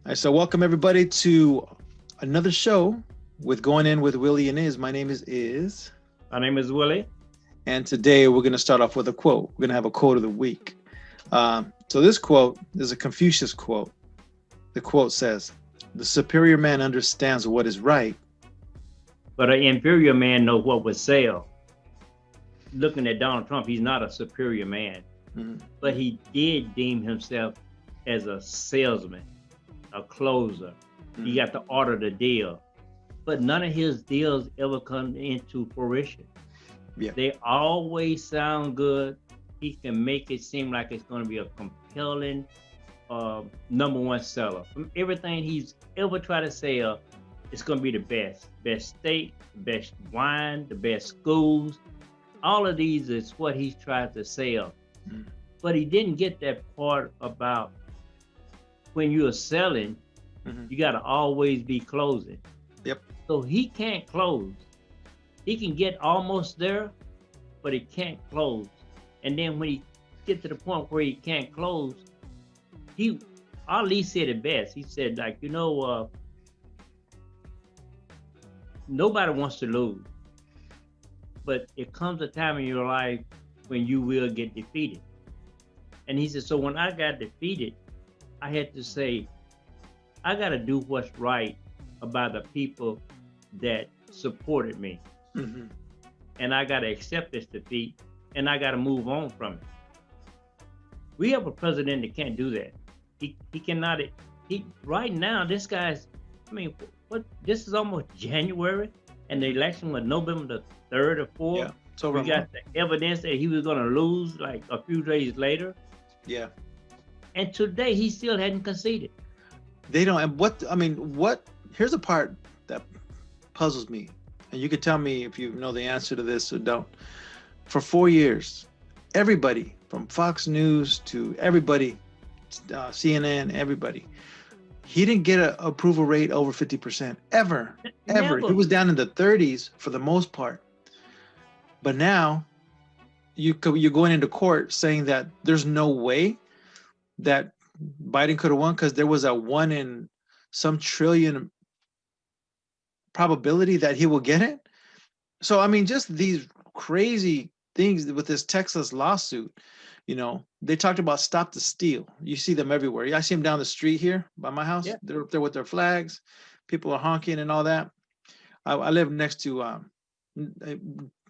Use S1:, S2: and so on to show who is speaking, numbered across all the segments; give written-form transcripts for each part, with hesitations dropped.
S1: All right, so welcome everybody to another show with Going In with Willie and Iz. My name is Iz,
S2: My name is Willie.
S1: and today we're going to start off with a quote. We're going to have a quote of the week. So this quote is a Confucius quote. The quote says, "The superior man understands what is right."
S2: But an inferior man knows what would sell. Looking at Donald Trump, he's not a superior man,
S1: Mhm.
S2: but he did deem himself as a salesman, a closer. He
S1: Mhm.
S2: got to order the deal, but none of his deals ever come into fruition.
S1: Yeah.
S2: They always sound good. He can make it seem like it's going to be a compelling number one seller. From everything he's ever tried to sell, it's going to be the best steak, the best wine, the best schools. All of these is what he's tried to sell.
S1: Mhm.
S2: But he didn't get that part about when you're selling,
S1: Mhm.
S2: you got to always be closing.
S1: Yep.
S2: So he can't close. He can get almost there, but he can't close. And then when he get to the point where he can't close, he Ali said it best. He said, like, nobody wants to lose, but it comes a time in your life when you will get defeated. And he said, so when I got defeated, I had to say, I got to do what's right about the people that supported me.
S1: Mhm.
S2: And I got to accept this defeat and I got to move on from it. We have a president that can't do that. He cannot. He right now. This guy's. I mean, what? This is almost January, and the election was November the 3rd or 4th.
S1: Yeah. It's over
S2: We
S1: a
S2: got
S1: month.
S2: the evidence that he was going to lose like a few days later,
S1: Yeah.
S2: and today he still hadn't conceded.
S1: They don't. And what I mean, what? Here's a part that puzzles me, and you can tell me if you know the answer to this or don't. For 4 years, everybody from Fox News to everybody, CNN, everybody, he didn't get an approval rate over 50% ever, ever. He
S2: Never.
S1: was down in the 30s for the most part. But now you're going into court saying that there's no way that Biden could have won because there was a one in some trillion probability that he will get it. So I mean, just these crazy things with this Texas lawsuit. They talked about stop the steal. You see them everywhere. I see them down the street here by my house.
S2: Yeah.
S1: They're up there with their flags. People are honking and all that. I live next to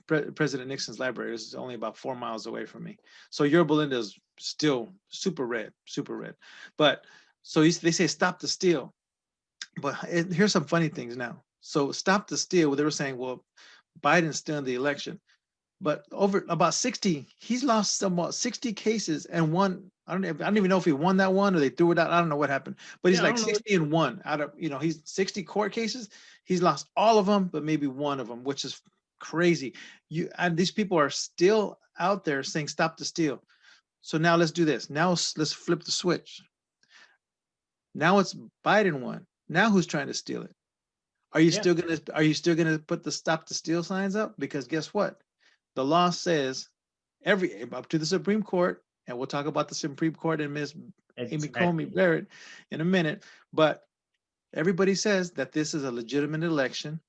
S1: President Nixon's library. This is only about 4 miles away from me. So Yorba Linda is still super red, super red. But so they say stop the steal. But here's some funny things now. So stop the steal. They were saying, well, Biden's still in the election, but over about 60, he's lost about 60 cases and won. I don't even know if he won that one or they threw it out. I don't know what happened, but he's
S2: Yeah. I
S1: like
S2: don't know.
S1: 60 and one out of, he's 60 court cases. He's lost all of them, but maybe one of them, which is crazy. And these people are still out there saying, stop the steal. So now let's do this. Now let's flip the switch. Now it's Biden won. Now who's trying to steal it?
S2: Yeah.
S1: Are you still gonna put the stop the steal signs up? Because guess what? The law says every up to the Supreme Court, and we'll talk about the Supreme Court and Miss Amy Coney
S2: Exactly.
S1: Barrett in a minute. But everybody says that this is a legitimate election.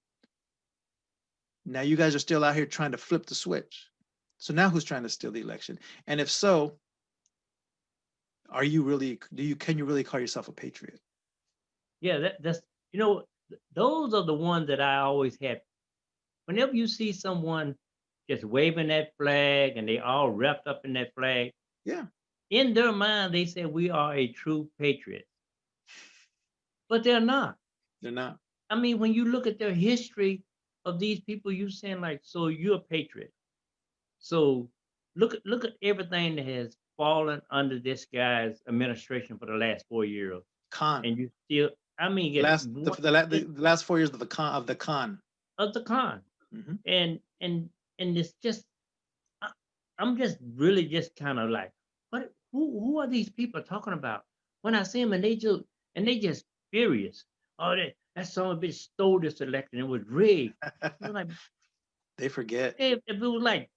S1: Now you guys are still out here trying to flip the switch. So now who's trying to steal the election? And if so, are you really can you really call yourself a patriot?
S2: Yeah. That's those are the ones that I always have. Whenever you see someone just waving that flag and they all wrapped up in that flag,
S1: Yeah,
S2: in their mind they say we are a true patriot, but they're not.
S1: they're not.
S2: I mean, when you look at their history of these people, you saying like, so you're a patriot. So look at everything that has fallen under this guy's administration for the last 4 years,
S1: Con.
S2: and you still, I mean, get
S1: Last
S2: one
S1: the last 4 years of the con.
S2: of the con,
S1: Hmm.
S2: and it's just, I, I'm just really just kind of like, what? Who are these people talking about? When I see them and they just furious. Oh, that son of a bitch stole this election. It was rigged. I was like,
S1: They forget.
S2: hey, if it was like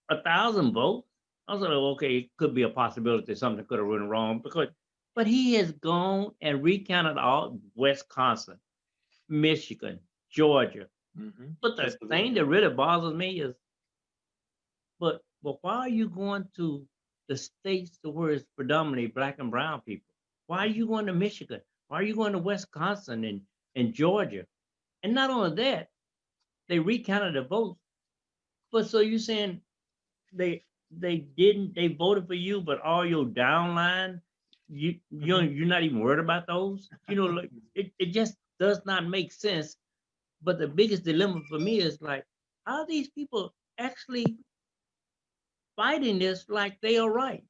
S2: 1,000 votes, I was like, okay, it could be a possibility something could have went wrong because But he has gone and recounted all Wisconsin, Michigan, Georgia. But the thing that really bothers me is, but why are you going to the states to where it's predominantly black and brown people? Why are you going to Michigan? Why are you going to Wisconsin and Georgia? And not only that, they recounted the votes. But so you saying they voted for you, but all your downline, you're not even worried about those? You know, like it just does not make sense. But the biggest dilemma for me is like, how are these people actually fighting this like they are right?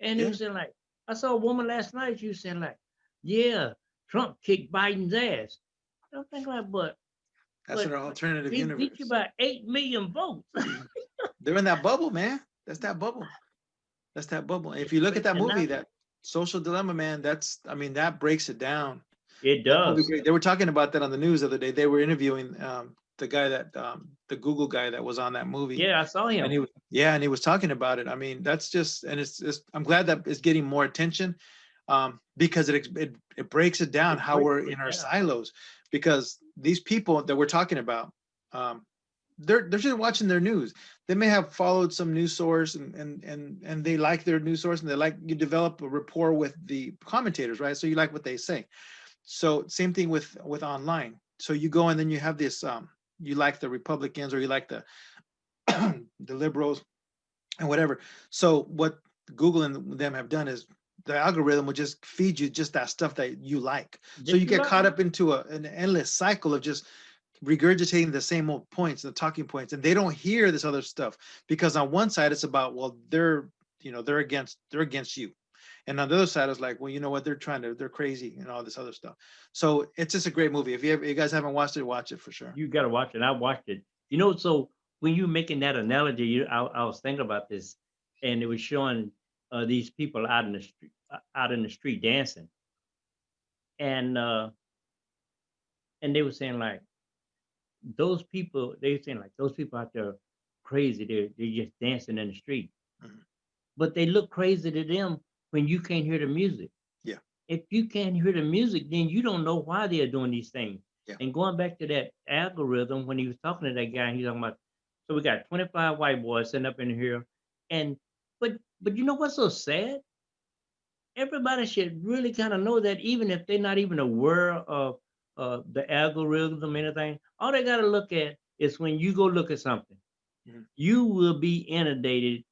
S2: And he
S1: Yeah,
S2: was saying like, I saw a woman last night. She was saying like, yeah, Trump kicked Biden's ass. I'm thinking like,
S1: that's an
S2: but
S1: alternative
S2: he beat you
S1: universe.
S2: by 8 million votes.
S1: They're in that bubble, man. That's that bubble. That's that bubble. And if you look at that
S2: And
S1: movie,
S2: not,
S1: that Social Dilemma, man, I mean, that breaks it down.
S2: it
S1: That movie,
S2: does.
S1: they were talking about that on the news the other day. They were interviewing the guy the Google guy that was on that movie,
S2: Yeah, I saw
S1: and
S2: him.
S1: he was talking about it. I mean, that's just, and it's I'm glad that it's getting more attention, because it breaks it down
S2: It
S1: how
S2: breaks
S1: we're
S2: it
S1: in our
S2: down.
S1: silos, because these people that we're talking about, um, they're just watching their news. They may have followed some news source, and they like their news source, and they like, you develop a rapport with the commentators, right? So you like what they say. So same thing with online. So you go and then you have this, you like the Republicans, or you like the the liberals and whatever. So what Google and them have done is the algorithm will just feed you just that stuff that you like. So
S2: That
S1: you
S2: you
S1: get
S2: like.
S1: caught up into an endless cycle of just regurgitating the same old points, the talking points, and they don't hear this other stuff, because on one side it's about, well, they're against you, and on the other side it's like, well, you know what, they're crazy and all this other stuff. So it's just a great movie. If you guys haven't watched it, watch it for sure.
S2: You got to watch it. I watched it. You know, so when you making that analogy, I was thinking about this, and it was showing these people out in the street, out in the street dancing, and uh, and they were saying like those people. They were saying like those people out there crazy. They're just dancing in the street,
S1: Mhm.
S2: but they look crazy to them when you can't hear the music.
S1: Yeah,
S2: If you can't hear the music, then you don't know why they're doing these things.
S1: yeah,
S2: And going back to that algorithm, when he was talking to that guy, he's talking about, so we got 25 white boys sitting up in here, and but you know what's so sad? Everybody should really kind of know that even if they're not even aware of the algorithm, anything, all they got to look at is when you go look at something,
S1: mhm,
S2: you will be inundated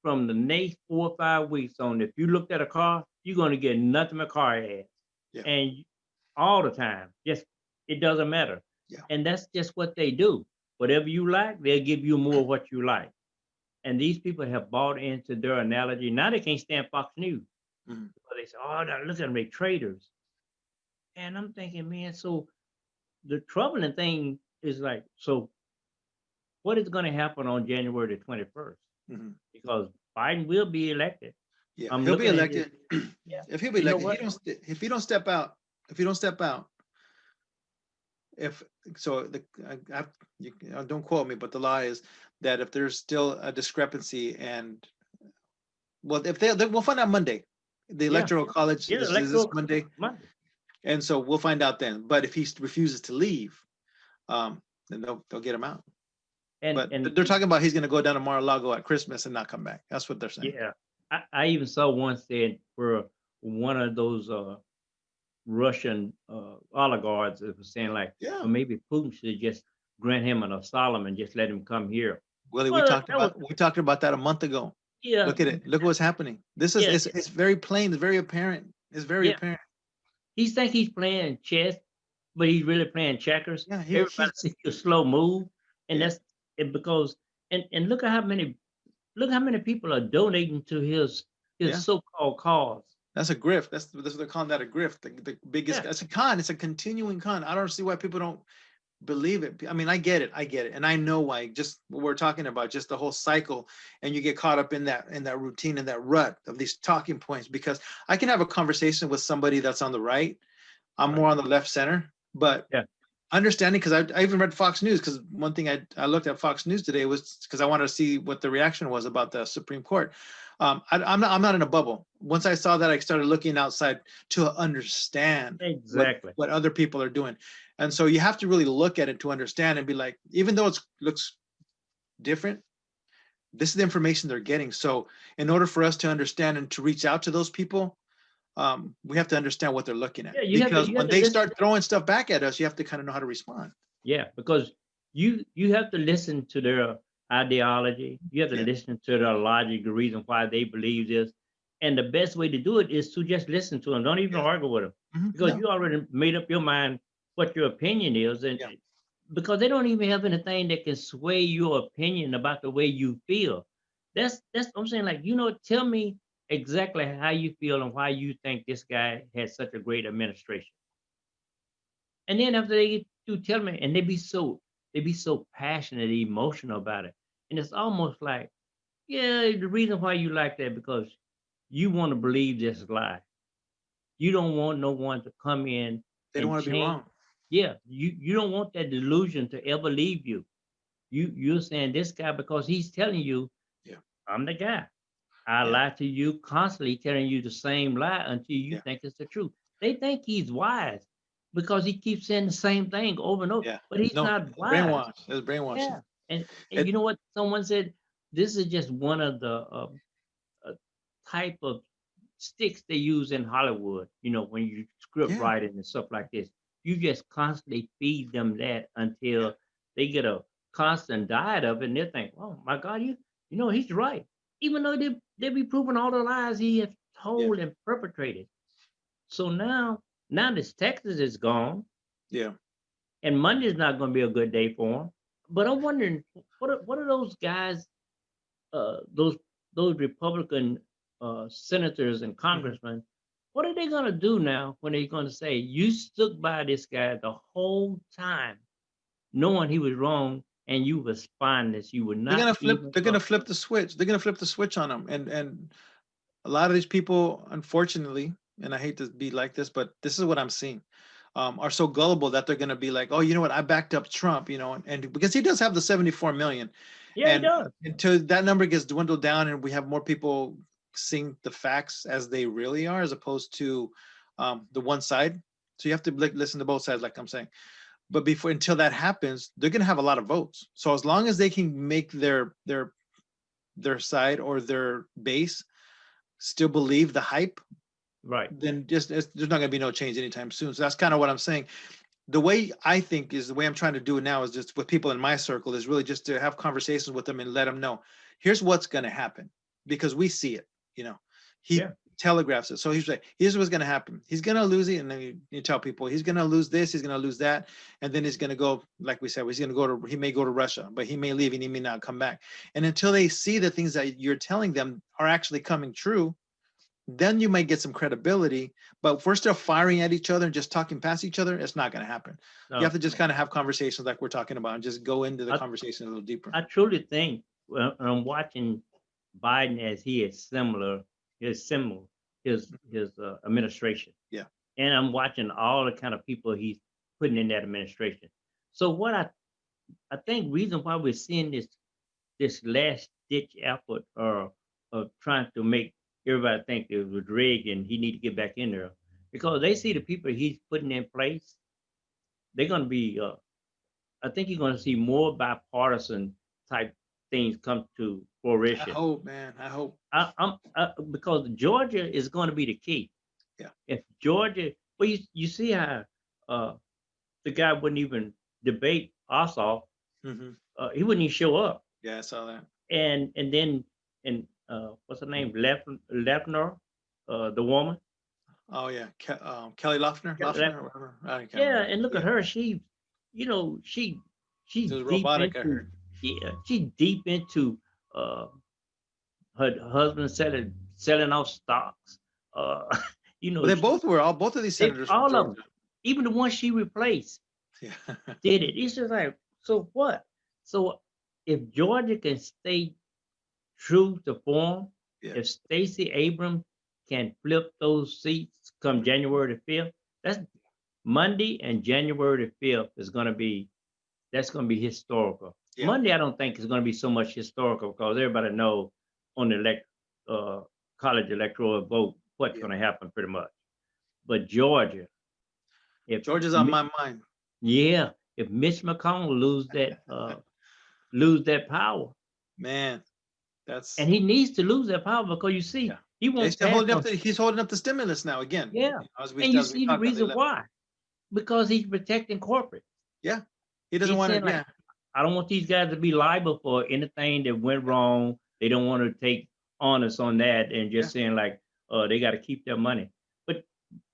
S2: from the next 4 or 5 weeks on. If you looked at a car, you're going to get nothing but car ads,
S1: yeah,
S2: and all the time, just it doesn't matter.
S1: yeah.
S2: And that's just what they do. Whatever you like, they'll give you more of what you like. And these people have bought into their analogy. Now they can't stand Fox News.
S1: Mhm.
S2: But they say, "Oh, now look at them, they traitors." And I'm thinking, man, so the troubling thing is like, so what is going to happen on January the 21st?
S1: Mhm.
S2: Because Biden will be elected.
S1: Yeah,
S2: I'm
S1: he'll be
S2: looking at his,
S1: elected.
S2: yeah.
S1: If he'll be
S2: You know
S1: elected,
S2: what?
S1: if you don't step out, if you don't step out, if so, don't quote me, but the law is that if there's still a discrepancy, and well, if we'll find out Monday. The
S2: Yeah.
S1: Electoral College
S2: Yeah,
S1: is this
S2: electoral
S1: Monday,
S2: Monday.
S1: and so we'll find out then. But if he refuses to leave, then they'll get him out.
S2: And
S1: But
S2: and
S1: they're talking about he's going to go down to Mar-a-Lago at Christmas and not come back. That's what they're saying.
S2: yeah, I even saw one said where one of those Russian oligarchs was saying like,
S1: Yeah,
S2: well, maybe Putin should just grant him an asylum and just let him come here.
S1: Willie, we
S2: Well,
S1: talked
S2: that was,
S1: about we talked about that a month ago.
S2: yeah,
S1: Look at it. Look what's happening. This is
S2: yeah,
S1: it's very plain. It's very apparent. It's very
S2: yeah.
S1: apparent.
S2: He think he's playing chess, but he's really playing checkers.
S1: Yeah,
S2: Everybody sees a slow move, and
S1: yeah,
S2: that's it because and look how many people are donating to his
S1: yeah.
S2: so-called cause.
S1: That's a grift. That's what they're calling that, a grift. The biggest.
S2: Yeah,
S1: It's a con. It's a continuing con. I don't see why people don't believe it. I mean, I get it. I get it, and I know why. Just what we're talking about, just the whole cycle, and you get caught up in that routine, in that rut of these talking points. Because I can have a conversation with somebody that's on the right. I'm
S2: right.
S1: more on the left center, but
S2: Yeah,
S1: understanding, because I even read Fox News, because one thing I looked at Fox News today was because I wanted to see what the reaction was about the Supreme Court. I'm not in a bubble. Once I saw that, I started looking outside to understand
S2: Exactly.
S1: what other people are doing. And so you have to really look at it to understand and be like, even though it looks different, this is the information they're getting. So in order for us to understand and to reach out to those people, we have to understand what they're looking at.
S2: Yeah,
S1: Because
S2: you have
S1: when
S2: to
S1: they
S2: listen.
S1: start throwing stuff back at us, you have to kind of know how to respond.
S2: Yeah, because you have to listen to their ideology. You have to
S1: Yeah.
S2: listen to their logic, the reason why they believe this. And the best way to do it is to just listen to them. Don't even
S1: Yeah.
S2: argue with them, because
S1: No.
S2: you already made up your mind what your opinion is, and
S1: Yeah.
S2: because they don't even have anything that can sway your opinion about the way you feel. That's what I'm saying. Like, tell me exactly how you feel and why you think this guy had such a great administration. And then after they get through telling me, and they be so passionate, emotional about it. And it's almost like, yeah, the reason why you like that because you want to believe this lie. You don't want no one to come in
S1: They don't
S2: and
S1: want to be
S2: change.
S1: wrong.
S2: Yeah, you don't want that delusion to ever leave you. You're saying this guy because he's telling you,
S1: Yeah.
S2: I'm the guy. I
S1: Yeah.
S2: lie to you constantly, telling you the same lie until you
S1: Yeah.
S2: think it's the truth. They think he's wise because he keeps saying the same thing over and over,
S1: Yeah.
S2: but he's
S1: No,
S2: not wise.
S1: brainwash. It's brainwashing.
S2: Yeah, and
S1: It
S2: you know what? Someone said this is just one of the uh, type of sticks they use in Hollywood. When you script
S1: yeah.
S2: writing and stuff like this, you just constantly feed them that
S1: Yeah.
S2: until they get a constant diet of it, and they think, "Oh my God, he's right," even though they be proving all the lies he has
S1: Yeah.
S2: told and perpetrated. So now this Texas is gone,
S1: Yeah.
S2: and Monday's not going to be a good day for him. But I'm wondering, what are those guys, those Republican senators and
S1: Mhm.
S2: congressmen, what are they going to do now when they're going to say you stuck by this guy the whole time, knowing he was wrong, and you was spineless, you would
S1: They're
S2: not
S1: gonna flip.
S2: even
S1: They're gonna
S2: talk.
S1: flip the switch. They're gonna flip the switch on them. And a lot of these people, unfortunately, and I hate to be like this, but this is what I'm seeing, are so gullible that they're gonna be like, oh, you know what? I backed up Trump, and because he does have the 74 million,
S2: Yeah, he
S1: and
S2: does.
S1: until that number gets dwindled down and we have more people seeing the facts as they really are, as opposed to the one side. So you have to listen to both sides, like I'm saying. But before until that happens, they're going to have a lot of votes. So as long as they can make their side or their base still believe the hype,
S2: Right.
S1: then there's not going to be no change anytime soon. So that's kind of what I'm saying. The way I think is the way I'm trying to do it now is just with people in my circle is really just to have conversations with them and let them know here's what's going to happen, because we see it. you know he
S2: Yeah.
S1: telegraphs it. So he's like, here's what's going to happen. He's going to lose it, and then you tell people he's going to lose this, he's going to lose that, and then he's going to go, like we said, he may go to Russia, but he may leave and he may not come back. And until they see the things that you're telling them are actually coming true, then you might get some credibility. But if we're still firing at each other and just talking past each other, it's not going to happen. You have
S2: No,
S1: to just kind of have conversations like we're talking about and just go into the
S2: I
S1: conversation a little deeper.
S2: I truly think when I'm watching Biden as he is similar his administration,
S1: Yeah.
S2: and I'm watching all the kind of people he's putting in that administration. So what I think reason why we're seeing this last ditch effort of trying to make everybody think it was rigged and he need to get back in there, because they see the people he's putting in place. They're going to be. I think you're going to see more bipartisan type things come to
S1: I
S2: fruition.
S1: hope, man. I hope.
S2: Because Georgia is going to be the key.
S1: Yeah.
S2: If Georgia, well, you see how uh, the guy wouldn't even debate Ossoff.
S1: Hmm.
S2: He wouldn't even show up.
S1: Yeah, I saw that.
S2: And then what's her name, Lefner, the woman.
S1: Oh yeah, Kelly Loeffler, or whatever. I can't
S2: Yeah,
S1: remember.
S2: and look
S1: Yeah,
S2: at her. She's
S1: it was
S2: deep
S1: robotic, I
S2: into
S1: heard.
S2: yeah, she's deep into uh her husband selling off stocks. Uh,
S1: Well, they
S2: she
S1: both were. All both of these
S2: they
S1: senators from
S2: all of them,
S1: Georgia.
S2: even the one she replaced,
S1: Yeah.
S2: did it. It's just like, so what? So if Georgia can stay true to form,
S1: Yeah.
S2: if Stacey Abrams can flip those seats come January the 5th, that's Monday and January the 5th is going to be, that's going to be historical.
S1: Yeah.
S2: Monday, I don't think is going to be so much historical because everybody know on the uh, college electoral vote what's
S1: Yeah.
S2: going to happen pretty much. But Georgia, if
S1: Georgia's on
S2: Mi-
S1: my mind.
S2: yeah, if Mitch McConnell lose that power,
S1: Man, that's
S2: and he needs to lose that power because you see
S1: yeah.
S2: he
S1: Yeah, he's
S2: won't
S1: still
S2: pass
S1: holding up
S2: on.
S1: the he's holding up the stimulus now again.
S2: Yeah,
S1: As
S2: and you
S1: we
S2: see the
S1: talked on the
S2: reason
S1: 11th.
S2: why, because he's protecting corporate.
S1: Yeah. He doesn't
S2: He's
S1: want
S2: saying
S1: to,
S2: like,
S1: yeah.
S2: I don't want these guys to be liable for anything that went wrong. They don't want to take onus on that and
S1: Yeah.
S2: just saying like, they got to keep their money.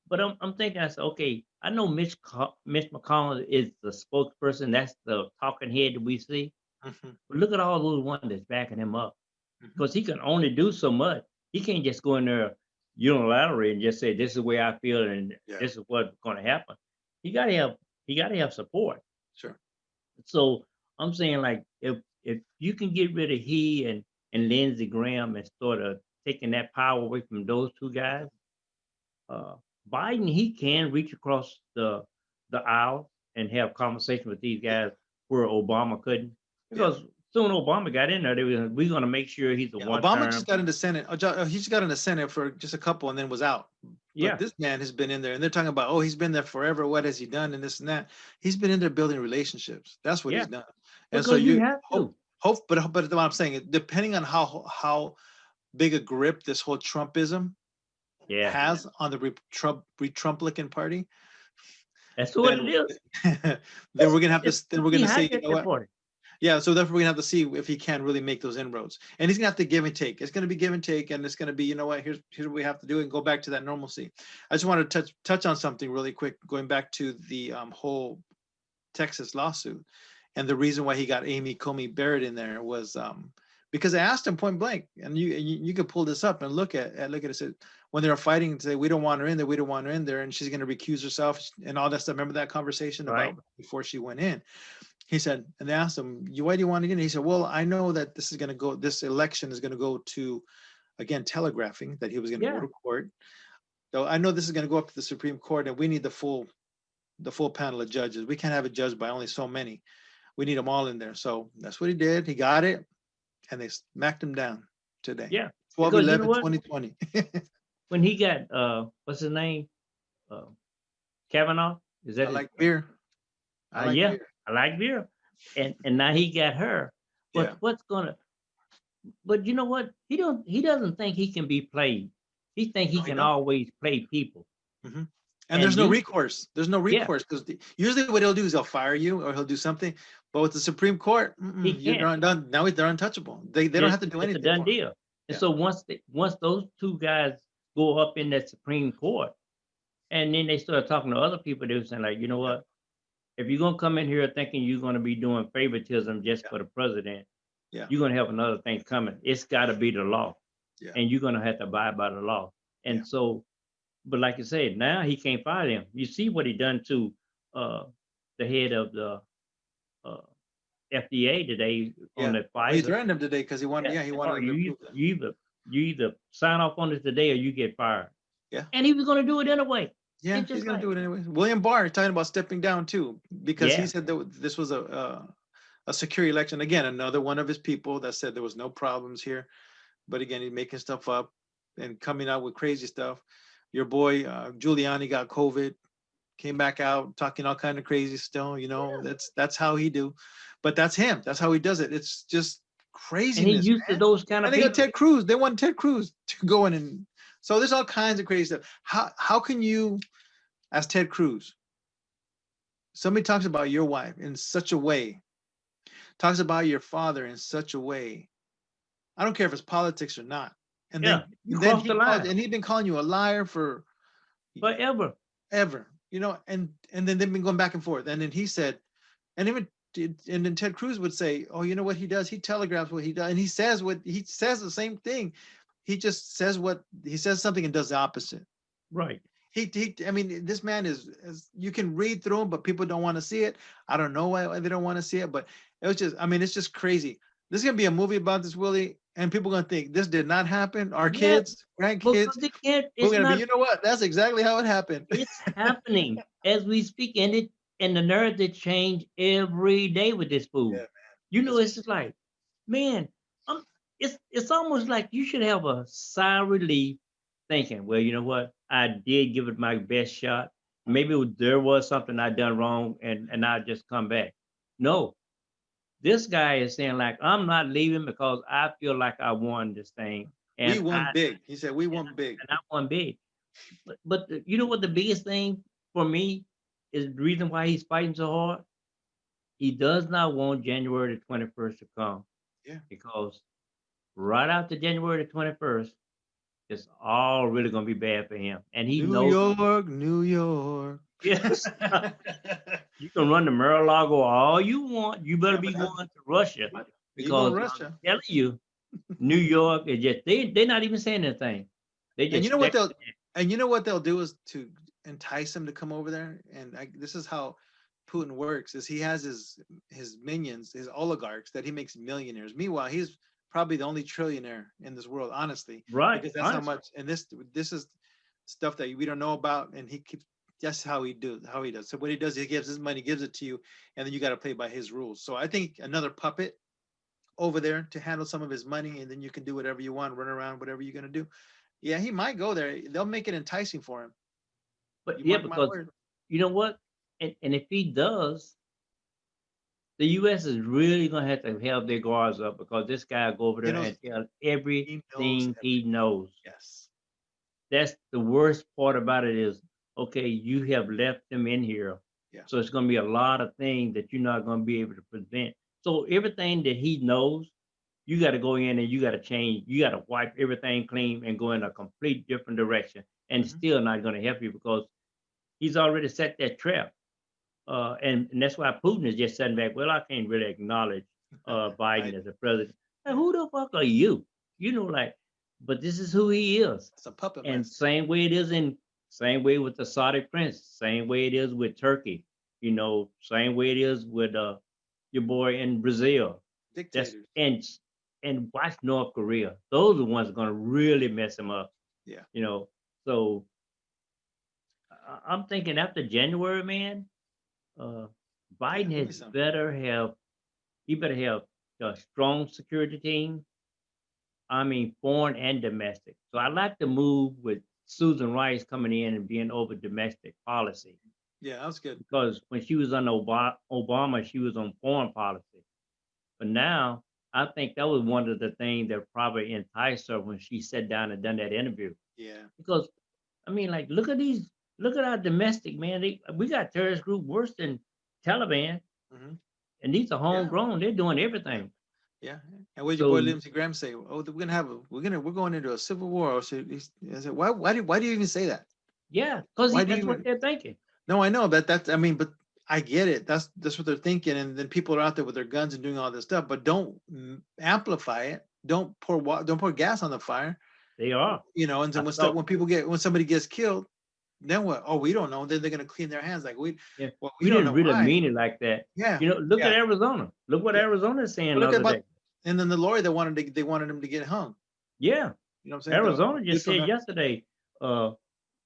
S2: But I'm thinking, I said, okay, I know Mitch McConnell is the spokesperson. That's the talking head that we see.
S1: Hmm.
S2: But look at all those ones that's backing him up
S1: Hmm.
S2: because he can only do so much. He can't just go in there unilaterally and just say this is the way I feel and
S1: Yeah.
S2: this is what's going to happen. He got to have support.
S1: Sure.
S2: So I'm saying like if you can get rid of he and Lindsey Graham and sort of taking that power away from those two guys, uh, Biden he can reach across the aisle and have conversation with these
S1: Yeah.
S2: guys where Obama couldn't
S1: Yeah.
S2: because soon Obama got in there, we're going to make sure he's a
S1: Yeah,
S2: one
S1: Obama just
S2: term.
S1: got into Senate. He just got into Senate for just a couple and then was out. But
S2: Yeah,
S1: this man has been in there, and they're talking about, oh, he's been there forever. What has he done, and this and that? He's been in there building relationships. That's what
S2: yeah,
S1: he's done. And so
S2: because you
S1: you
S2: have
S1: hope,
S2: to.
S1: but what I'm saying, depending on how big a grip this whole Trumpism
S2: Yeah,
S1: has on the Trumplican party,
S2: that's what it
S1: then
S2: is.
S1: then we're gonna have to then we're
S2: He
S1: gonna say, you
S2: hijacked
S1: know
S2: that
S1: what?
S2: party.
S1: Yeah, so therefore we're gonna have to see if he can really make those inroads, and he's gonna have to give and take. It's gonna be give and take, and it's gonna be, you know what? Here's what we have to do, and go back to that normalcy. I just want to touch on something really quick, going back to the whole Texas lawsuit, and the reason why he got Amy Comey Barrett in there was because I asked him point blank, and you could pull this up and look at it. Said when they were fighting and say we don't want her in there, we don't want her in there, and she's gonna recuse herself and all that stuff. Remember that conversation
S2: Right.
S1: about before she went in? He said, and they asked him, why do you want to get in? He said, well, I know that this election is going to go to, again, telegraphing that he was going to go
S2: Yeah.
S1: to court. So I know this is going to go up to the Supreme Court, and we need the full panel of judges. We can't have it judged by only so many. We need them all in there. So that's what he did. He got it, and they smacked him down today.
S2: Yeah. Because you know
S1: 12/11,
S2: what?
S1: 2020.
S2: When he got what's his name? Uh Kavanaugh? Is
S1: I
S2: that his
S1: like beer. I like
S2: yeah,
S1: beer.
S2: I like Vera. And now he got her.
S1: Yeah.
S2: What's gonna but you know what? He doesn't think he can be played. He think he
S1: No, he
S2: can
S1: don't.
S2: always play people.
S1: Mhm. And
S2: And
S1: there's no
S2: these
S1: recourse. There's no
S2: yeah,
S1: recourse because usually what he'll do is he'll fire you or he'll do something. But with the Supreme Court,
S2: he
S1: you're
S2: can't.
S1: done. Now they're untouchable. They don't have to do
S2: It's a
S1: anything
S2: done
S1: for him.
S2: deal. And
S1: Yeah.
S2: so once those two guys go up in that Supreme Court, and then they start talking to other people, they were saying, like, you know
S1: Yeah.
S2: what? If you're gonna come in here thinking you're gonna be doing favoritism just
S1: Yeah.
S2: for the president,
S1: Yeah.
S2: you're gonna have another thing coming. It's gotta be the law.
S1: Yeah.
S2: And you're gonna have to abide by the law.
S1: Yeah.
S2: And so, but like you said, now he can't fire them. You see what he done to uh the head of the uh FDA today on
S1: Yeah.
S2: the
S1: Well, he
S2: Pfizer.
S1: threatened him today because he wanted.
S2: Yeah,
S1: Yeah, he
S2: oh,
S1: wanted him to
S2: you
S1: approve that.
S2: either sign off on this today or you get fired.
S1: Yeah.
S2: And he was gonna do it anyway.
S1: Yeah.
S2: It's
S1: He's
S2: just
S1: gonna
S2: like,
S1: do it anyway. William Barr talking about stepping down too because he
S2: yeah,
S1: said that this was a secure election. Again, another one of his people that said there was no problems here. But again, he's making stuff up and coming out with crazy stuff. Your boy Giuliani got COVID, came back out talking all kind of crazy still. You know, that's how he do. But that's him. That's how he does it. It's just
S2: and he's
S1: craziness,
S2: used to
S1: man.
S2: those kind
S1: And
S2: of
S1: they got
S2: people.
S1: Ted Cruz. They want Ted Cruz to go in, and so there's all kinds of crazy stuff. How can you, as Ted Cruz, somebody talks about your wife in such a way, talks about your father in such a way. I don't care if it's politics or not. And
S2: Yeah, you
S1: then
S2: crossed
S1: he
S2: the
S1: called,
S2: line
S1: and he'd been calling you a liar for
S2: forever.
S1: ever, you know, and then they've been going back and forth. And then he said, and even and then Ted Cruz would say, oh, you know what he does? He telegraphs what he does, and he says the same thing. He just says what he says something and does the opposite.
S2: Right.
S1: I mean, this man is you can read through him, but people don't want to see it. I don't know why they don't want to see it, but it was just, I mean, it's just crazy. There's gonna be a movie about this, Willie, and people gonna think this did not happen. Our
S2: Yeah,
S1: kids, grandkids,
S2: because they can't.
S1: we're
S2: It's
S1: gonna be.
S2: not.
S1: You know what? That's exactly how it happened.
S2: It's happening as we speak, and the narrative change every day with this
S1: Yeah,
S2: food.
S1: man.
S2: You know,
S1: It's
S2: it's just like, man, I'm. It's almost like you should have a sigh of relief, thinking, well, you know what, I did give it my best shot. Maybe there was something I done wrong, and I just come back. No, this guy is saying like, I'm not leaving because I feel like I won this thing,
S1: we
S2: and
S1: won big. He said we
S2: and
S1: won big.
S2: I won big. You know what the biggest thing for me is the reason why he's fighting so hard? He does not want January the 21st to come
S1: Yeah.
S2: because right after January the 21st, it's all really going to be bad for him. And he
S1: New
S2: knows,
S1: York, New York.
S2: yes, you can run to Mar-a-Lago all you want. You better
S1: Yeah,
S2: be
S1: but
S2: going to Russia
S1: you going
S2: because
S1: to
S2: I'm
S1: Russia?
S2: telling you, New York is just, they're not even saying anything. They
S1: And you
S2: just
S1: know what
S2: stick.
S1: they'll and you know what they'll do is to entice him to come over there. And this is how Putin works: is he has his minions, his oligarchs that he makes millionaires. Meanwhile, he's probably the only trillionaire in this world, honestly,
S2: Right,
S1: because that's how
S2: honestly.
S1: much. And this is stuff that we don't know about, and he keeps. That's how he does. So what he does, he gives his money, gives it to you, and then you got to play by his rules. So I think another puppet over there to handle some of his money, and then you can do whatever you want, run around, whatever you're gonna do. Yeah, he might go there. They'll make it enticing for him.
S2: But
S1: You
S2: yeah,
S1: mark my
S2: because
S1: word.
S2: you know what? And if he does, the US is really gonna have to have their guards up because this guy go over
S1: He
S2: there
S1: knows.
S2: and tell
S1: He knows
S2: everything he
S1: everything.
S2: knows.
S1: Yes.
S2: That's the worst part about it is, okay, you have left them in here.
S1: Yeah.
S2: So it's gonna be a lot of things that you're not gonna be able to present. So everything that he knows, you gotta go in and you gotta change, you gotta wipe everything clean and go in a complete different direction. And it's
S1: Hmm.
S2: still not gonna help you because he's already set that trap. And that's why Putin is just sitting back. Well, I can't really acknowledge Biden
S1: Right.
S2: as a president. Like,
S1: Yeah.
S2: who the fuck are you? You know, like, but this is who he is.
S1: It's a puppet
S2: And
S1: master.
S2: same way with the Saudi prince, same way it is with Turkey. You know, same way it is with your boy in Brazil. That's
S1: Dictators.
S2: and watch North Korea. Those are the ones that are gonna really mess him up.
S1: Yeah.
S2: You know, so I'm thinking after January, man, uh,
S1: Yeah.
S2: Biden
S1: Give
S2: has
S1: me some.
S2: better have a strong security team. I mean, foreign and domestic. So I like the move with Susan Rice coming in and being over domestic policy
S1: Yeah, that's good.
S2: because when she was on Obama, she was on foreign policy. But now I think that was one of the things that probably enticed her when she sat down and done that interview.
S1: Yeah.
S2: Because I mean, like, look at our domestic man. We got terrorist group worse than Taliban.
S1: Hmm.
S2: And these are
S1: Yeah.
S2: homegrown. They're doing
S1: Yeah.
S2: everything.
S1: Yeah. And what did your
S2: So
S1: boy Lindsey Graham say? Oh, we're going into a civil war. Or so I said, why do you even say that?
S2: yeah, because
S1: Why do you
S2: that's what
S1: even?
S2: they're thinking.
S1: No, I know that's. I mean, but I get it. That's what they're thinking, and then people are out there with their guns and doing all this stuff. But don't amplify it. Don't pour gas on the fire.
S2: They are.
S1: You know, and
S2: I
S1: then
S2: thought,
S1: when somebody gets killed, then what? Oh, we don't know. Then they're gonna clean their hands like
S2: yeah,
S1: we
S2: we
S1: don't
S2: didn't
S1: know
S2: really
S1: why.
S2: mean it like that.
S1: Yeah,
S2: You know, look at
S1: yeah,
S2: Arizona. Look what
S1: yeah.
S2: Arizona is saying
S1: But
S2: the
S1: look
S2: other
S1: about
S2: day.
S1: and then the lawyer they wanted him to get hung.
S2: Yeah,
S1: You know what I'm saying? The
S2: Arizona
S1: dude
S2: just
S1: from
S2: said yesterday, uh,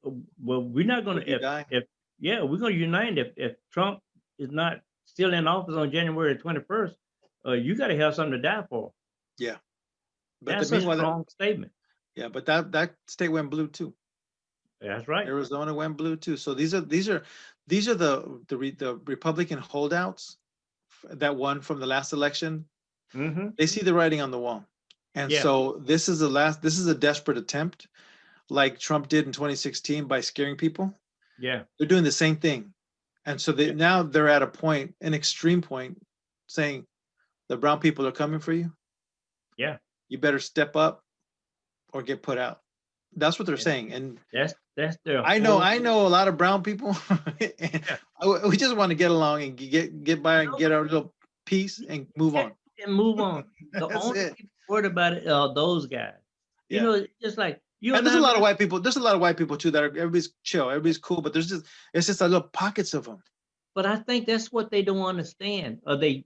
S2: well, we're not gonna
S1: would he die?
S2: if yeah, we're gonna unite if Trump is not still in office on January 21st. You got to have something to die for.
S1: Yeah, but
S2: That's a
S1: meanwhile,
S2: strong statement.
S1: yeah, but that state went blue too.
S2: That's right.
S1: Arizona went blue too. So these are the Republican holdouts that won from the last election.
S2: Mm-hmm.
S1: They see the writing on the wall, and
S2: Yeah.
S1: so this is a desperate attempt, like Trump did in 2016 by scaring people.
S2: Yeah.
S1: They're doing the same thing, and so
S2: Yeah.
S1: now they're at a point, an extreme point, saying the brown people are coming for you.
S2: Yeah.
S1: You better step up or get put out. That's what they're
S2: Yeah.
S1: saying, and
S2: That's their
S1: I
S2: whole.
S1: know a lot of brown people. And
S2: Yeah.
S1: we just want to get along and get by and
S2: No,
S1: get our little peace and move
S2: yeah,
S1: on.
S2: and move on. The
S1: That's
S2: only
S1: it.
S2: people worried about it are those guys. You
S1: Yeah.
S2: know, it's just like you
S1: And
S2: and
S1: there's a
S2: I,
S1: lot of
S2: man.
S1: white people. There's a lot of white people too that are everybody's chill, everybody's cool, but it's just a little pockets of them.
S2: But I think that's what they don't understand, or they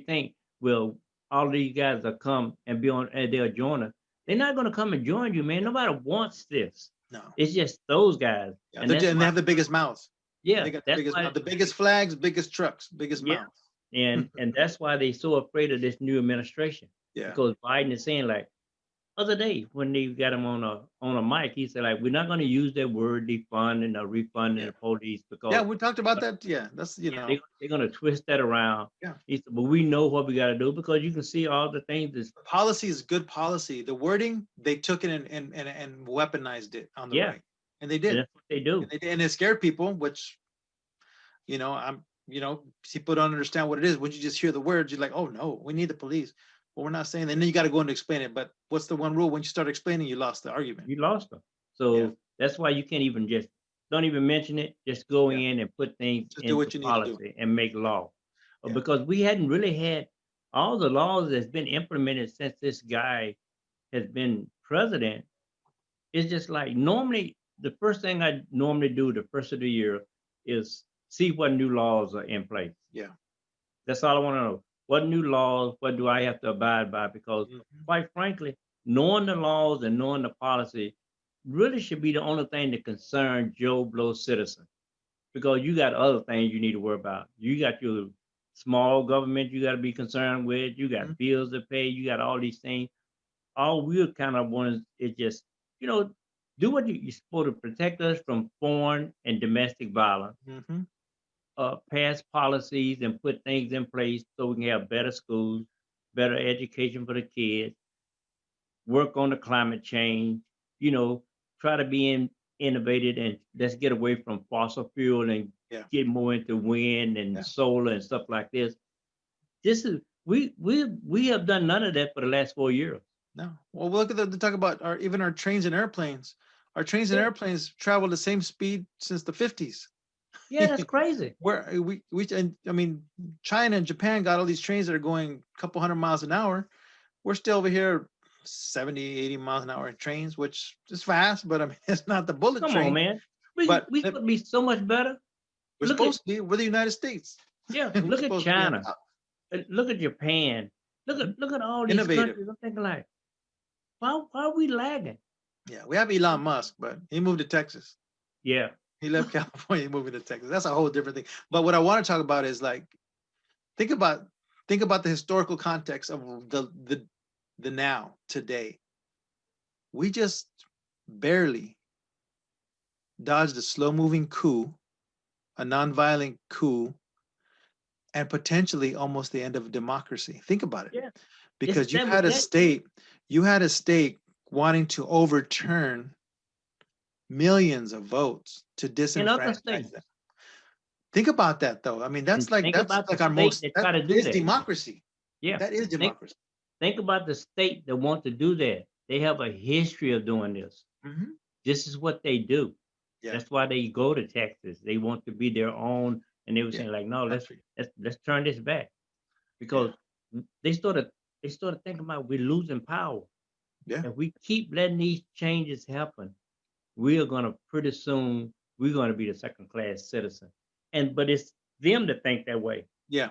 S2: think, well, all these guys will come and be on, and they'll join us. They're not going to come and join you, man. Nobody wants this.
S1: No.
S2: It's just those guys,
S1: Yeah,
S2: and that's
S1: and they
S2: why.
S1: have the biggest mouths.
S2: Yeah,
S1: They got the
S2: that's
S1: biggest
S2: why.
S1: mouth, the biggest flags, biggest trucks, biggest
S2: Yeah,
S1: mouths.
S2: and that's why they so afraid of this new administration,
S1: Yeah.
S2: because Biden is saying, like, other day when they got him on a mic, he said, like, we're not going to use that word defunding or refunding
S1: Yeah.
S2: the police
S1: Yeah,
S2: because
S1: we talked about that. Yeah, that's
S2: yeah, they're going to twist that around.
S1: Yeah.
S2: He said, but we know what we got to do because you can see all the things that's
S1: Policy is good policy. The wording, they took it and weaponized it on the
S2: yeah,
S1: right, and they
S2: and
S1: did,
S2: that's what they do.
S1: and it scared people. Which people don't understand what it is. When you just hear the words, you're like, oh no, we need the police. Well, we're not saying that. And then you got to go and explain it. But what's the one rule? When you start explaining, you lost the argument.
S2: You lost them.
S1: Yeah,
S2: So that's why you can't even just don't even mention it. Just go
S1: yeah.
S2: in and put things
S1: Just do
S2: into
S1: what you need to do.
S2: policy and make law.
S1: Yeah.
S2: Because we hadn't really had all the laws that's been implemented since this guy has been president. It's just like normally the first thing I normally do the first of the year is see what new laws are in place.
S1: Yeah.
S2: That's all I want to know. What new laws, what do I have to abide by? Because
S1: Mhm.
S2: quite frankly, knowing the laws and knowing the policy really should be the only thing that concerns Joe Blow citizen. Because you got other things you need to worry about. You got your small government you got to be concerned with. You
S1: Mhm.
S2: got bills to pay. You got all these things. All we're kind of want is just, you know, do what you're supposed to protect us from foreign and domestic violence,
S1: Mhm.
S2: pass policies and put things in place so we can have better schools, better education for the kids, work on the climate change, you know, try to be innovative and let's get away from fossil fuel and
S1: Yeah.
S2: get more into wind and
S1: Yeah.
S2: solar and stuff like this. This is we have done none of that for the last 4 years.
S1: No. Well, look at the talk about our trains and airplanes. Our trains and
S2: Yeah,
S1: airplanes travel the same speed since the 50s.
S2: yeah, that's crazy.
S1: Where and I mean, China and Japan got all these trains that are going a couple hundred miles an hour. We're still over here 70, 80 miles an hour in trains, which is fast, but I mean, it's not the bullet
S2: Come on,
S1: train.
S2: man. We
S1: But
S2: we could be so much better.
S1: we're
S2: Look at
S1: supposed to be. We're the United States.
S2: yeah,
S1: We're
S2: look at
S1: supposed to be on
S2: China.
S1: top.
S2: Look at Japan.
S1: Mhm.
S2: Look at all these
S1: Innovative.
S2: countries. I'm thinking like, why are we lagging?
S1: Yeah, we have Elon Musk, but he moved to Texas.
S2: Yeah.
S1: He left California, moving to Texas. That's a whole different thing. But what I want to talk about is like think about the historical context of the now today. We just barely dodged a slow-moving coup, a nonviolent coup, and potentially almost the end of democracy. Think about it.
S2: Yeah. It's
S1: Because
S2: that
S1: you had a state wanting to overturn millions of votes to
S2: in other
S1: disenfranchise
S2: states.
S1: them. Think about that though. I mean,
S2: And think
S1: that's
S2: about the
S1: like our
S2: state
S1: most
S2: that
S1: that
S2: try to do
S1: is
S2: that.
S1: democracy.
S2: Yeah.
S1: That is
S2: Think
S1: democracy.
S2: think about the state that want to do that. They have a history of doing this.
S1: Hmm.
S2: This is what they do.
S1: Yeah,
S2: That's why they go to Texas. They want to be their own, and they were
S1: yeah,
S2: saying like, no, let's
S1: country.
S2: let's turn this back
S1: Yeah,
S2: because they started thinking about we're losing power.
S1: yeah,
S2: If we keep letting these changes happen, we are gonna pretty soon we're gonna be the second class citizen. And but it's them that think that way.
S1: yeah.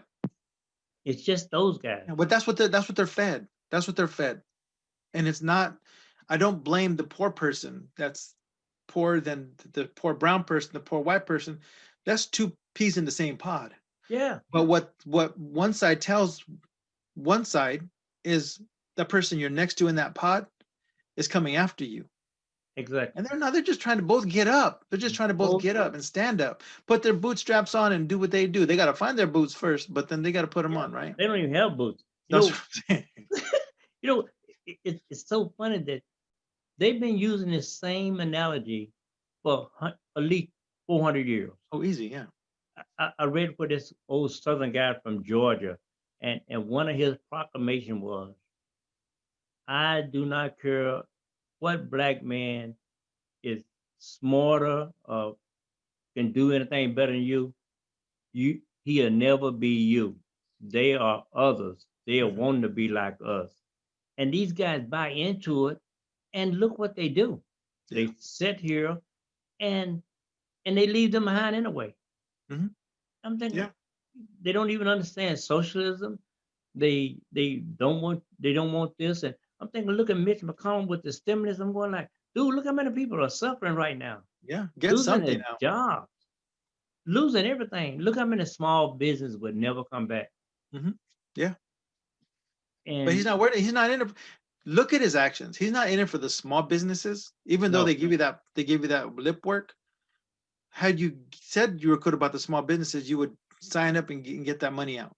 S2: It's just those guys.
S1: Yeah, but that's what they're fed. That's what they're fed. And it's not. I don't blame the poor person. That's poorer than the poor brown person, the poor white person. That's two peas in the same pod.
S2: Yeah,
S1: But what one side tells one side is the person you're next to in that pod is coming after you.
S2: exactly.
S1: And they're just trying to both get up. They're just trying to both
S2: Both
S1: get up and stand up, put their bootstraps on and do what they do. They got to find their boots first, but then they got to put them
S2: yeah,
S1: on, right?
S2: they don't even have boots.
S1: That's what I'm saying.
S2: You know, it's so funny that they've been using this same analogy for at least 400 years.
S1: Oh, easy, yeah.
S2: I read for this old Southern guy from Georgia, and one of his proclamation was, "I do not care what black man is smarter or can do anything better than you. He'll never be you. They are others. They are
S1: Mhm.
S2: wanting to be like us." And these guys buy into it, and look what they do.
S1: Yeah.
S2: They sit here and they leave them behind anyway.
S1: Mhm.
S2: I'm thinking
S1: Yeah.
S2: they don't even understand socialism. they don't want this. And I'm thinking, look at Mitch McConnell with the stimulus. I'm going like, dude, look how many people are suffering right now,
S1: Yeah, get
S2: losing
S1: something
S2: their
S1: out.
S2: jobs, losing everything. Look how many small business would never come back.
S1: Yeah, but he's
S2: And
S1: not worried. He's not in it. Look at his actions. He's not in it for the small businesses, even though
S2: no,
S1: they give you that lip work. Had you said you were good about the small businesses, you would sign up and get that money out.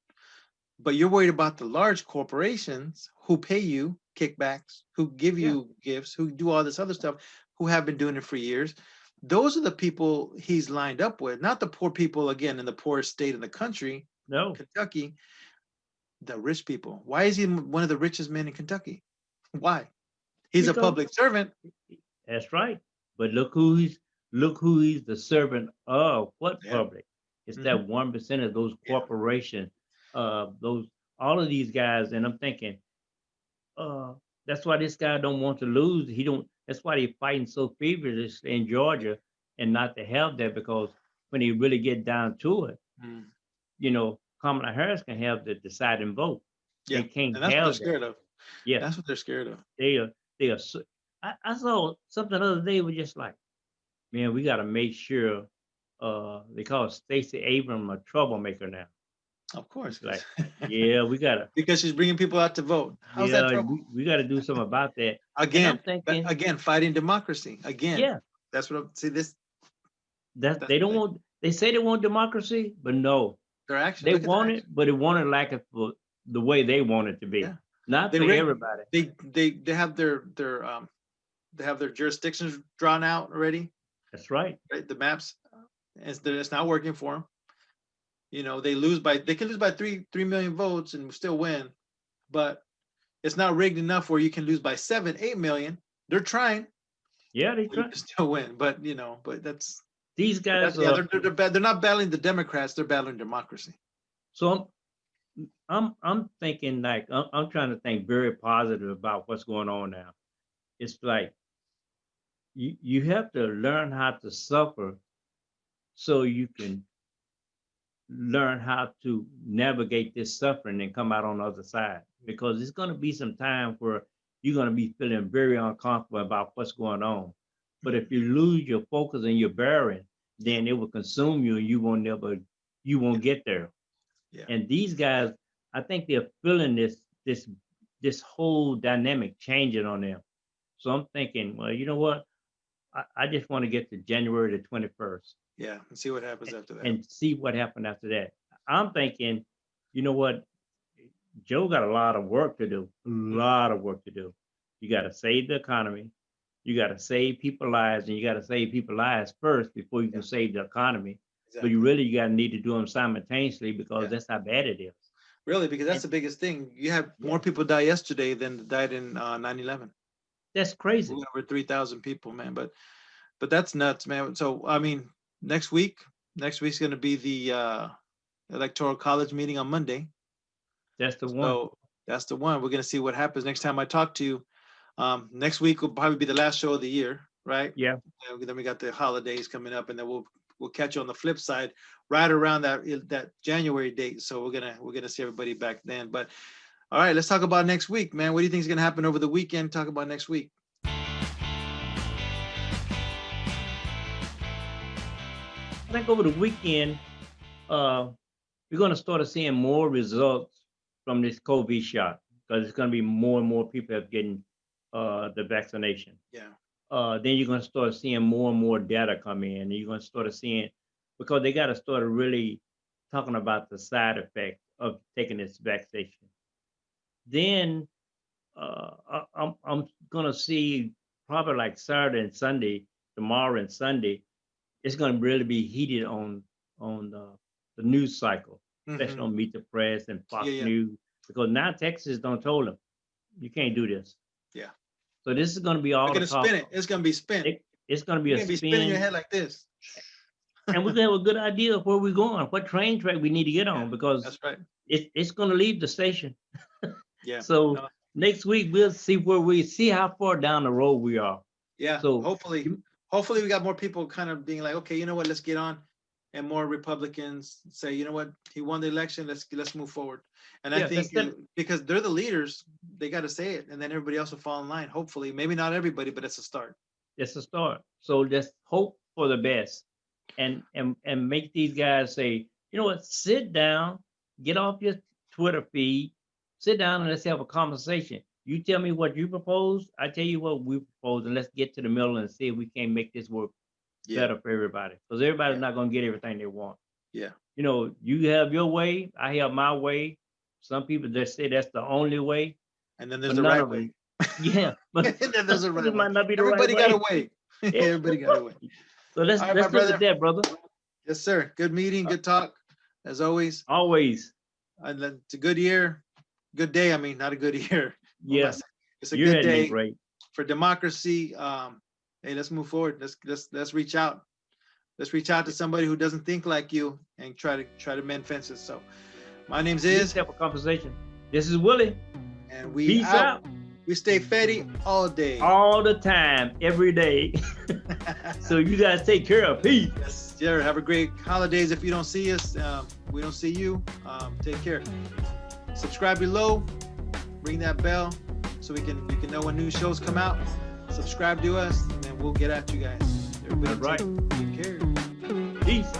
S1: But you're worried about the large corporations who pay you kickbacks, who give
S2: yeah,
S1: you gifts, who do all this other stuff, who have been doing it for years. Those are the people he's lined up with, not the poor people, again, in the poorest state in the country,
S2: no,
S1: Kentucky, the rich people. Why is he one of the richest men in Kentucky? Why? He's a
S2: because
S1: public servant.
S2: that's right. But look who he's the servant of. What
S1: Yeah.
S2: public? It's
S1: Hmm.
S2: that 1% of those
S1: Yeah.
S2: corporations, those all of these guys. And I'm thinking, uh, that's why this guy don't want to lose. He don't. That's why they fighting so feverishly in Georgia, and not to have that, because when he really get down to it,
S1: Mm.
S2: Kamala Harris can have the deciding vote.
S1: Yeah.
S2: They can't
S1: And that's what they're
S2: have that.
S1: scared of.
S2: Yes,
S1: That's what they're scared of.
S2: they are. They are. I saw something the other day was just like, man, we got to make sure. They call Stacey Abrams a troublemaker now.
S1: Of course.
S2: It's like, yeah, we gotta,
S1: Because she's bringing people out to vote. How's that
S2: yeah,
S1: trouble?
S2: we got to do something about that. And I'm
S1: Again,
S2: thinking,
S1: again, fighting democracy. Again,
S2: yeah,
S1: that's what I'm see this.
S2: that
S1: That's
S2: they
S1: the
S2: don't
S1: thing.
S2: want. They say they want democracy, but no,
S1: Their action.
S2: they
S1: Look at their
S2: want it,
S1: action.
S2: but they want it like it for the way they want it to be,
S1: Yeah.
S2: not
S1: They
S2: for
S1: rig
S2: everybody.
S1: they have they have their jurisdictions drawn out already,
S2: That's right.
S1: right? The maps. It's not working for them. They can lose by 3 million votes and still win, but it's not rigged enough where you can lose by 7, 8 million. They're trying,
S2: Yeah, they
S1: but you
S2: try.
S1: can still win. But
S2: These guys
S1: that's yeah,
S2: are.
S1: they're not battling the Democrats, they're battling democracy.
S2: So I'm thinking like I'm trying to think very positive about what's going on now. It's like you have to learn how to suffer so you can learn how to navigate this suffering and come out on the other side. Because it's going to be some time where you're going to be feeling very uncomfortable about what's going on. But if you lose your focus and your bearing,
S1: Yeah,
S2: then it will consume you, and you
S1: yeah,
S2: won't get there.
S1: yeah.
S2: And these guys, I think they're feeling this whole dynamic changing on them. So I'm thinking, well, you know what? I just want to get to January the 21st
S1: Yeah, and see what happens after that.
S2: and see what happened after that. I'm thinking, you know what? Joe got a lot of work to do. A lot of work to do. You got to save the economy. You got to save people lives, and you got to save people lives first before you
S1: Yeah,
S2: can save the economy. But
S1: exactly.
S2: you got to need to do them simultaneously, because
S1: Yeah,
S2: that's how bad it is.
S1: really, because that's
S2: And
S1: the biggest thing. You have
S2: yeah,
S1: more people die yesterday than died in 9/11.
S2: that's
S1: We
S2: crazy.
S1: got over 3,000 people, man. But that's nuts, man. So I mean, next week's going to be the Electoral College meeting on Monday.
S2: That's the one.
S1: So that's the one. We're going to see what happens next time I talk to you. Next week will probably be the last show of the year, right?
S2: Yeah.
S1: And then we got the holidays coming up, and then we'll catch you on the flip side right around that January date. So we're gonna see everybody back then. But all right, let's talk about next week, man. What do you think is gonna happen over the weekend? Talk about next week.
S2: I think over the weekend, uh, we're going to start seeing more results from this COVID shot, because it's going to be more and more people have getting the vaccination.
S1: Yeah,
S2: Then you're going to start seeing more and more data come in. And you're going to start seeing, because they got to start really talking about the side effects of taking this vaccination. Then I'm going to see probably like Saturday and Sunday, tomorrow and Sunday, it's going to really be heated on the news cycle, especially
S1: hmm,
S2: on Meet the Press and
S1: yeah,
S2: Fox
S1: yeah,
S2: News, because now Texas don't told them you can't do this.
S1: yeah.
S2: So this is going to be
S1: They're
S2: all the
S1: gonna
S2: talk.
S1: spin it. It's gonna be spent.
S2: It's going to be
S1: You're
S2: a
S1: gonna be spinning your
S2: spin,
S1: head like this.
S2: and we're going to have a good idea of where we're going, what train track we need to get
S1: Yeah,
S2: on, because
S1: that's right.
S2: it's going to leave the station.
S1: Yeah,
S2: So
S1: no,
S2: next week we'll see how far down the road we are.
S1: yeah.
S2: So
S1: Hopefully we got more people kind of being like, okay, you know what? Let's get on. and more Republicans say, you know what, he won the election. Let's move forward. And I
S2: Yeah,
S1: think
S2: that's
S1: because they're the leaders, they got to say it, and then everybody else will fall in line. Hopefully, maybe not everybody, but it's a start.
S2: a start. So just hope for the best, and make these guys say, you know what, sit down, get off your Twitter feed, sit down and let's have a conversation. You tell me what you propose, I tell you what we propose, and let's get to the middle and see if we can make this work
S1: Yeah,
S2: better for everybody. Because everybody's
S1: yeah,
S2: not gonna get everything they want.
S1: yeah.
S2: You know, you have your way, I have my way. Some people just say that's the only way,
S1: And then there's
S2: but
S1: the
S2: none
S1: right
S2: of
S1: way.
S2: them. Yeah, but
S1: And then there's a right
S2: it
S1: way.
S2: might not be the right
S1: Everybody got a
S2: way.
S1: way.
S2: Yeah.
S1: Everybody got a way.
S2: So let's
S1: All right, my
S2: let's look
S1: brother.
S2: at that, brother.
S1: Yes, sir. Good meeting. Good talk, as always.
S2: Always.
S1: And then it's a good year, good day. I mean, not a good year. What am I
S2: Yeah.
S1: saying? It's a
S2: You
S1: good
S2: had me
S1: day
S2: great.
S1: for democracy. Hey, let's move forward. Let's reach out. Let's reach out to somebody who doesn't think like you and try to mend fences. So, my name's
S2: Let's
S1: Iz,
S2: have a conversation. This is Willie.
S1: and we
S2: Peace out.
S1: We stay fetty all day.
S2: All the time, every day. So you guys take care of. Peace.
S1: Yes, Jared. Have a great holidays. If you don't see us, we don't see you. Take care. Subscribe below. Ring that bell so you can know when new shows come out. Subscribe to us, and then we'll get at you guys. Everybody,
S2: That's right.
S1: take care.
S2: Peace.